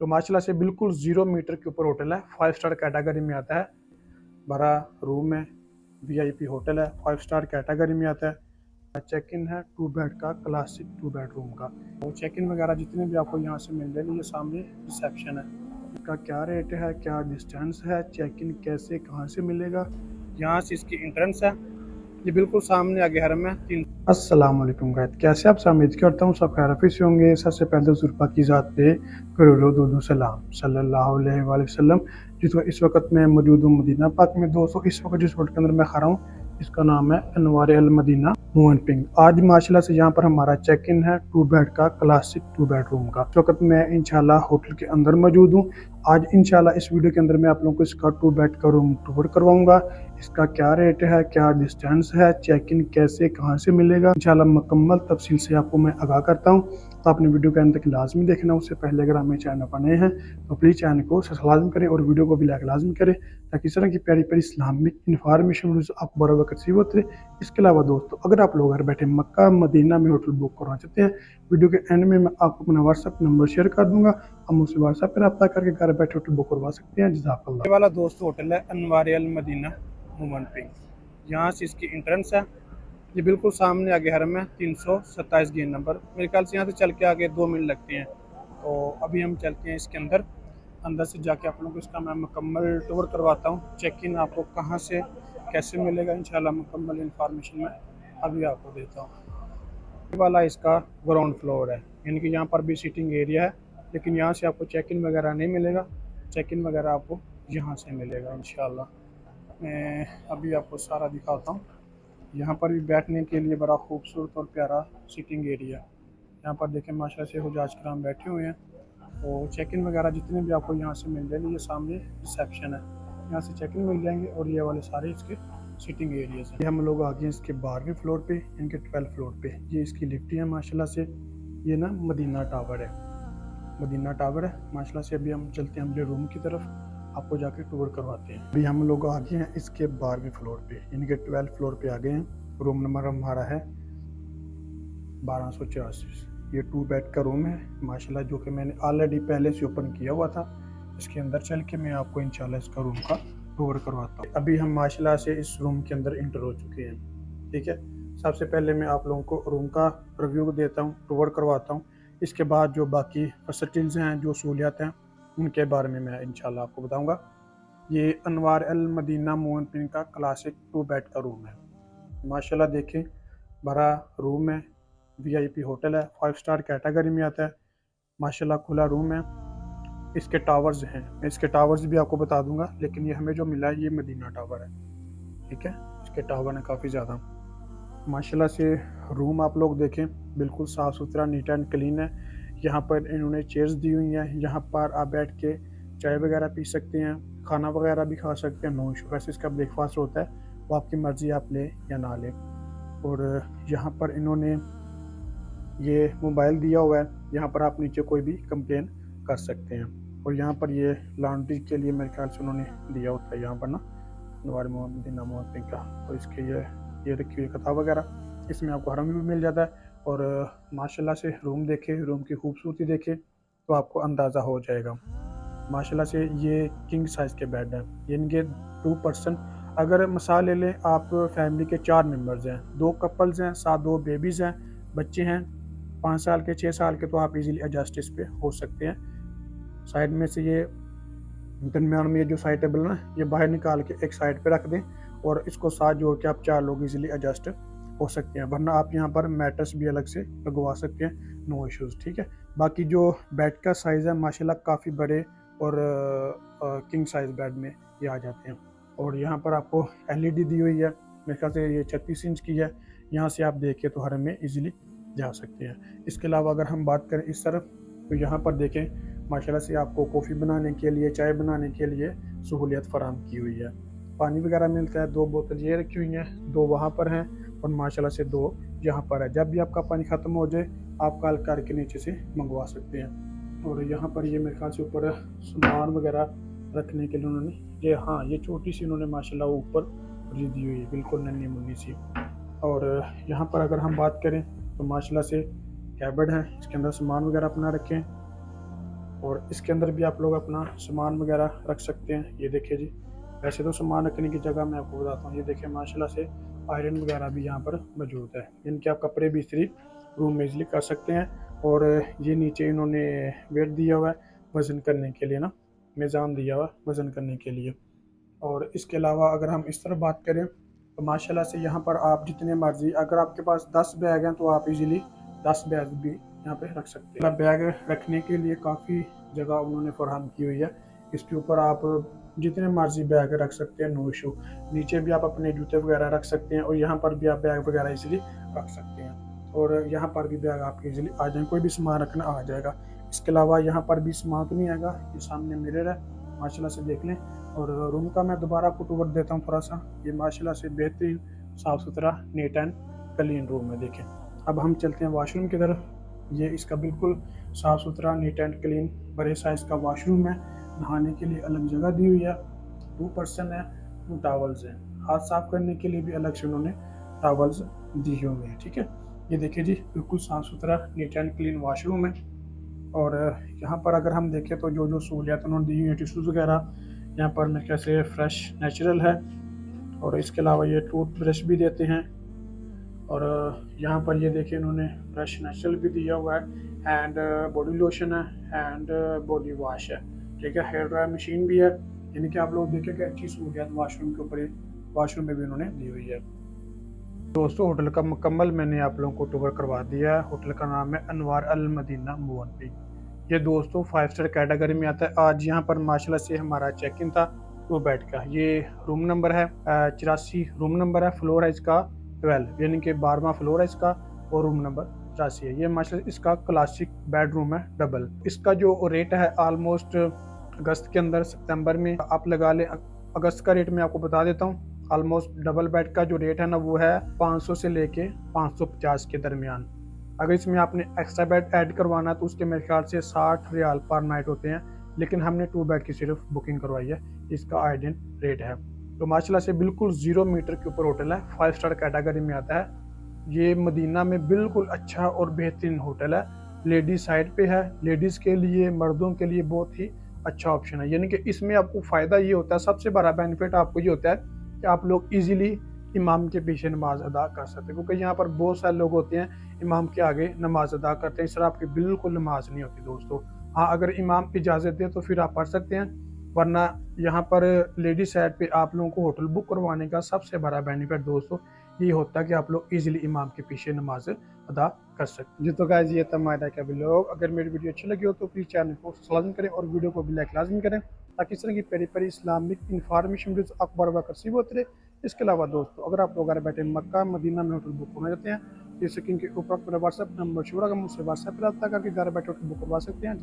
तो माशाल्लाह से बिल्कुल 0 मीटर के ऊपर होटल है, 5 स्टार कैटेगरी में आता है। बड़ा रूम है, वीआईपी होटल है, 5 स्टार कैटेगरी में आता है। चेक इन है 2 बेड का, क्लासिक 2 बेडरूम का। और चेक इन वगैरह जितने भी आपको यहाँ से मिल जाएंगे। ये सामने रिसेप्शन है। इसका क्या रेट है, क्या डिस्टेंस है, चेक इन कैसे कहाँ से मिलेगा, यहाँ से इसकी एंट्रेंस है। ये बिल्कुल सामने आगे हरम है। अस्सलाम वालेकुम गाइस, कैसे आप सब? उम्मीद करता हूँ सब खैरियत से होंगे। सबसे पहले ज़ुल्फा की ज़ात पे करोड़ों सलाम सल्लल्लाहु अलैहि वसल्लम। जिस इस वक्त मैं मौजूद हूँ मदीना पाक में। दोस्तों इस वक्त जिस होटल के अंदर मैं खड़ा हूँ इसका नाम है अनवार अल मदीना मोहन पिंग। आज माशाल्लाह से यहाँ पर हमारा चेक इन है 2 बेड का, क्लासिक 2 बेडरूम का। इस वक्त मैं इंशाल्लाह होटल के अंदर मौजूद हूँ। आज इंशाल्लाह इस वीडियो के अंदर मैं आप लोगों को इसका 2 बेड का रूम टूर करवाऊंगा। इसका क्या रेट है, क्या डिस्टेंस है, चेक इन कैसे कहाँ से मिलेगा, इंशाल्लाह मुकम्मल तफसील से आपको मैं आगाह करता हूँ। तो आपने वीडियो के अंत तक लाजमी देखना। उससे पहले अगर हमें चैनल पर नए हैं तो प्लीज़ चैनल को सब्सक्राइब लाजमी करें और वीडियो को भी लाइक लाजमी करें, ताकि इस तरह की प्यारी प्यारी इस्लामिक इन्फॉर्मेशन वीडियोस आपको बर वक्त रिसीव होते रहे। इसके अलावा दोस्तों अगर आप लोग घर बैठे मक्का मदीना में होटल बुक करना चाहते हैं, वीडियो के एंड में मैं आपको अपना व्हाट्सअप नंबर शेयर कर दूंगा। आप मुझसे व्हाट्सअप पर रब्ता करके घर बैठे होटल बुक करवा सकते हैं। जज़ाकल्लाह। ये वाला दोस्तों होटल है अनवार अल मदीना मोहन पिंग। यहाँ से इसकी एंट्रेंस है। ये बिल्कुल सामने आगे हरम है, 327 गेट नंबर। मेरे ख्याल से यहाँ से चल के आगे 2 मिनट लगते हैं। तो अभी हम चलते हैं इसके अंदर। अंदर से जाके आप लोगों को इसका मैं मुकम्मल टूर करवाता हूँ। चेक इन आपको कहाँ से कैसे मिलेगा, इंशाल्लाह मुकम्मल इन्फॉर्मेशन मैं अभी आपको देता हूँ। ये वाला इसका ग्राउंड फ्लोर है, यानी कि यहाँ पर भी सीटिंग एरिया है, लेकिन यहाँ से आपको चेक इन वगैरह नहीं मिलेगा। चेक इन वगैरह आपको यहाँ से मिलेगा इंशाल्लाह। मैं अभी आपको सारा दिखाता हूँ। यहाँ पर भी बैठने के लिए बड़ा खूबसूरत और प्यारा सीटिंग एरिया। यहाँ पर देखें माशाल्लाह से हुजाज कराम बैठे हुए हैं। और चेक इन वगैरह जितने भी आपको यहाँ से मिल जाएंगे। ये सामने रिसेप्शन है, यहाँ से चेक इन मिल जाएंगे। और ये वाले सारे इसके सीटिंग एरियाज हैं। ये हम लोग आ गए इसके 12वें फ्लोर पे, इनके 12 फ्लोर पे। ये इसकी लिफ्ट है माशाल्लाह से। ये ना मदीना टावर है, मदीना टावर है माशाल्लाह से। अभी हम चलते हैं अपने रूम की तरफ, आपको जाके टूर करवाते हैं। अभी हम लोग आ गए हैं इसके 12वें फ्लोर पे, यानी कि 12 फ्लोर पे आ गए हैं। रूम नंबर हमारा है 1284। ये 2 बेड का रूम है माशाल्लाह, जो कि मैंने ऑलरेडी पहले से ओपन किया हुआ था। इसके अंदर चल के मैं आपको इंशाल्लाह इसका रूम का टूर करवाता हूँ। अभी हम माशाल्लाह से इस रूम के अंदर इंटर हो चुके हैं। ठीक है, सबसे पहले मैं आप लोगों को रूम का रिव्यू देता हूँ, टूर करवाता हूँ। इसके बाद जो बाकी फैसिलिटीज़ हैं, जो सहूलियात हैं, उनके बारे में मैं इंशाल्लाह आपको बताऊँगा। ये अनवार अल मदीना मोहन पिंग का क्लासिक 2 बेड का रूम है माशाल्लाह। देखें बड़ा रूम है, वीआईपी होटल है, 5 स्टार कैटेगरी में आता है माशाल्लाह। खुला रूम है। इसके टावर्स हैं, मैं इसके टावर्स भी आपको बता दूंगा, लेकिन ये हमें जो मिला है ये मदीना टावर है। ठीक है, इसके टावर हैं काफ़ी ज़्यादा माशाल्लाह से। रूम आप लोग देखें बिल्कुल साफ़ सुथरा, नीट एंड क्लीन है। यहाँ पर इन्होंने चेयर्स दी हुई हैं, यहाँ पर आप बैठ के चाय वगैरह पी सकते हैं, खाना वगैरह भी खा सकते हैं। No issue. वैसे इसका ब्रेकफास्ट होता है, वो आपकी मर्ज़ी, आप लें या ना लें। और यहाँ पर इन्होंने ये मोबाइल दिया हुआ है, यहाँ पर आप नीचे कोई भी कंप्लेन कर सकते हैं। और यहाँ पर ये लॉन्ड्री के लिए मेरे ख्याल से उन्होंने दिया होता है यहाँ पर ना, नवार मदीना मोहन का। और इसके ये रखी हुई कथा वगैरह, इसमें आपको हरम भी मिल जाता है। और माशाल्लाह से रूम देखे, रूम की खूबसूरती देखे तो आपको अंदाज़ा हो जाएगा। माशाल्लाह से ये किंग साइज़ के बेड हैं, यानी कि 2 पर्सन। अगर मिसाल ले लें आप, फैमिली के 4 मेंबर्स हैं, 2 कपल्स हैं, साथ 2 बेबीज़ हैं, बच्चे हैं 5 साल के, 6 साल के, तो आप इजीली एडजस्ट इस पे हो सकते हैं। साइड में से ये दरमियान में ये जो साइड टेबल ना, ये बाहर निकाल के एक साइड पे रख दें और इसको साथ जोड़ के आप 4 लोग इजीली एडजस्ट हो सकते हैं। वरना आप यहाँ पर मैट्रेस भी अलग से लगवा सकते हैं, नो इश्यूज़। ठीक है, बाकी जो बेड का साइज़ है माशाल्लाह काफ़ी बड़े और किंग साइज़ बेड में ये आ जाते हैं। और यहाँ पर आपको एलईडी दी हुई है, मेरे ख्याल से ये 36 इंच की है। यहाँ से आप देखें तो हरम में इजीली जा सकते हैं। इसके अलावा अगर हम बात करें इस तरफ, तो यहाँ पर देखें माशाल्लाह से आपको कॉफ़ी बनाने के लिए, चाय बनाने के लिए सहूलियत फराहम की हुई है। पानी वगैरह मिलता है, 2 बोतल ये रखी हुई हैं, 2 वहाँ पर हैं और माशाल्लाह से 2 यहाँ पर है। जब भी आपका पानी ख़त्म हो जाए आप कॉल करके नीचे से मंगवा सकते हैं। और यहाँ पर ये मेरे ख्याल से ऊपर सामान वगैरह रखने के लिए उन्होंने ये, हाँ, ये छोटी सी उन्होंने माशाल्लाह ऊपर दी दी हुई है, बिल्कुल नन्ही मुन्नी सी। और यहाँ पर अगर हम बात करें तो माशाल्लाह से कैबिनेट है, इसके अंदर सामान वगैरह अपना रखें। और इसके अंदर भी आप लोग अपना सामान वगैरह रख सकते हैं। ये देखिए जी, वैसे तो सामान रखने की जगह मैं आपको बताता हूँ। ये देखिए माशाल्लाह से आयरन वगैरह भी यहाँ पर मौजूद है, इनके आप कपड़े भी इस्त्री रूम में इजली कर सकते हैं। और ये नीचे इन्होंने वेट दिया हुआ है वज़न करने के लिए ना, मीज़ान दिया हुआ है वज़न करने के लिए। और इसके अलावा अगर हम इस तरफ बात करें तो माशाल्लाह से यहाँ पर आप जितने मर्जी, अगर आपके पास 10 बैग हैं तो आप इजीली 10 बैग भी यहाँ पे रख सकते हैं। बैग रखने के लिए काफ़ी जगह उन्होंने फराहम की हुई है। इसके ऊपर आप जितने मर्जी बैग रख सकते हैं, नो इशू। नीचे भी आप अपने जूते वगैरह रख सकते हैं और यहाँ पर भी आप बैग वगैरह इजीली रख सकते हैं। और यहाँ पर भी बैग आपके इजीली आ जाएंगे, कोई भी सामान रखना आ जाएगा। इसके अलावा यहाँ पर भी सामान तो नहीं आएगा। ये सामने मिरर है, माशाल्लाह से देख लें। और रूम का मैं दोबारा आपको टूर देता हूँ थोड़ा सा। ये माशाल्लाह से बेहतरीन साफ़ सुथरा नीट एंड क्लीन रूम है। देखें, अब हम चलते हैं वॉशरूम की तरफ। ये इसका बिल्कुल साफ़ सुथरा नीट एंड क्लीन बड़े साइज़ का वॉशरूम है। नहाने के लिए अलग जगह दी हुई है, 2 पर्सन है, 2 टावल्स हैं। हाथ साफ़ करने के लिए भी अलग से उन्होंने टावल्स दिए हुए हैं। ठीक है, ये देखिए जी, बिल्कुल साफ़ सुथरा नीट एंड क्लीन वॉशरूम है। और यहाँ पर अगर हम देखें तो जो जो सहूलियात उन्होंने दी हुई हैं, टिश्यूज़ वगैरह यहाँ पर मेरे ख्याल से फ्रेश नेचुरल है। और इसके अलावा ये टूथ ब्रश भी देते हैं। और यहाँ पर ये देखिए इन्होंने फ्रेश नेचुरल भी दिया हुआ है। एंड बॉडी लोशन है, एंड बॉडी वॉश है। ठीक है, हेयर ड्रायर मशीन भी है। यानी कि आप लोग देखें कि अच्छी सहूलियात वॉशरूम के ऊपर, वॉशरूम में भी उन्होंने दी हुई है। दोस्तों, होटल का मुकम्मल मैंने आप लोगों को टूर करवा दिया है। होटल का नाम है अनवार अल मदीना मोहनपी। ये दोस्तों 5 स्टार कैटेगरी में आता है। आज यहाँ पर माशाल्लाह से हमारा चेक इन था 2 बेड का। ये रूम नंबर है 84 रूम नंबर है। फ्लोर है इसका 12, यानी कि 12वां फ्लोर है इसका, और रूम नंबर 84 है। ये माशाल्लाह इसका क्लासिक बेडरूम है डबल। इसका जो रेट है ऑलमोस्ट अगस्त के अंदर, सितंबर में आप लगा लें। अगस्त का रेट मैं आपको बता देता हूँ। ऑलमोस्ट डबल बेड का जो रेट है ना, वो है 500 से लेके 550 के दरमियान। अगर इसमें आपने एक्स्ट्रा बेड ऐड करवाना है तो उसके मेरे ख्याल से 60 रियाल पर नाइट होते हैं। लेकिन हमने 2 बेड की सिर्फ बुकिंग करवाई है, इसका आइडियन रेट है। तो माशाल्लाह से बिल्कुल 0 मीटर के ऊपर होटल है, 5 स्टार कैटेगरी में आता है। ये मदीना में बिल्कुल अच्छा और बेहतरीन होटल है। लेडीज साइड पे है, लेडीज़ के लिए, मर्दों के लिए बहुत ही अच्छा ऑप्शन है। यानी कि इसमें आपको फ़ायदा ये होता है, सबसे बड़ा बेनिफिट आपको ये होता है कि आप लोग इजीली इमाम के पीछे नमाज अदा कर सकते हैं। क्योंकि यहाँ पर बहुत सारे लोग होते हैं इमाम के आगे नमाज अदा करते हैं, इस तरह आपकी बिल्कुल नमाज नहीं होती दोस्तों। हाँ, अगर इमाम इजाज़त दे तो फिर आप पढ़ सकते हैं, वरना यहाँ पर लेडीज साइड पे आप लोगों को होटल बुक करवाने का सबसे बड़ा बेनिफिट दोस्तों ये होता है कि आप लोग इजीली इमाम के पीछे नमाज अदा कर सकते हैं। जी तो गाइस, ये था हमारा क्या लोग। अगर मेरी वीडियो अच्छी लगी हो तो प्लीज़ चैनल को सब्सक्राइब करें और वीडियो को भी लाइक लाजमी करें, ताकि इस तरह की पेरी पेरी इस्लामिक इंफॉर्मेशन वीडियोस अखबार व करसी होते रहे। इसके अलावा दोस्तों, अगर आप लोग घर बैठे मक्का मदीना में होटल बुक करना चाहते हैं, तो स्क्रीन के ऊपर मेरा व्हाट्सएप नंबर छोड़ा, मुझसे व्हाट्सएप पर रब्ता करके घर बैठे होटल बुक करवा सकते हैं।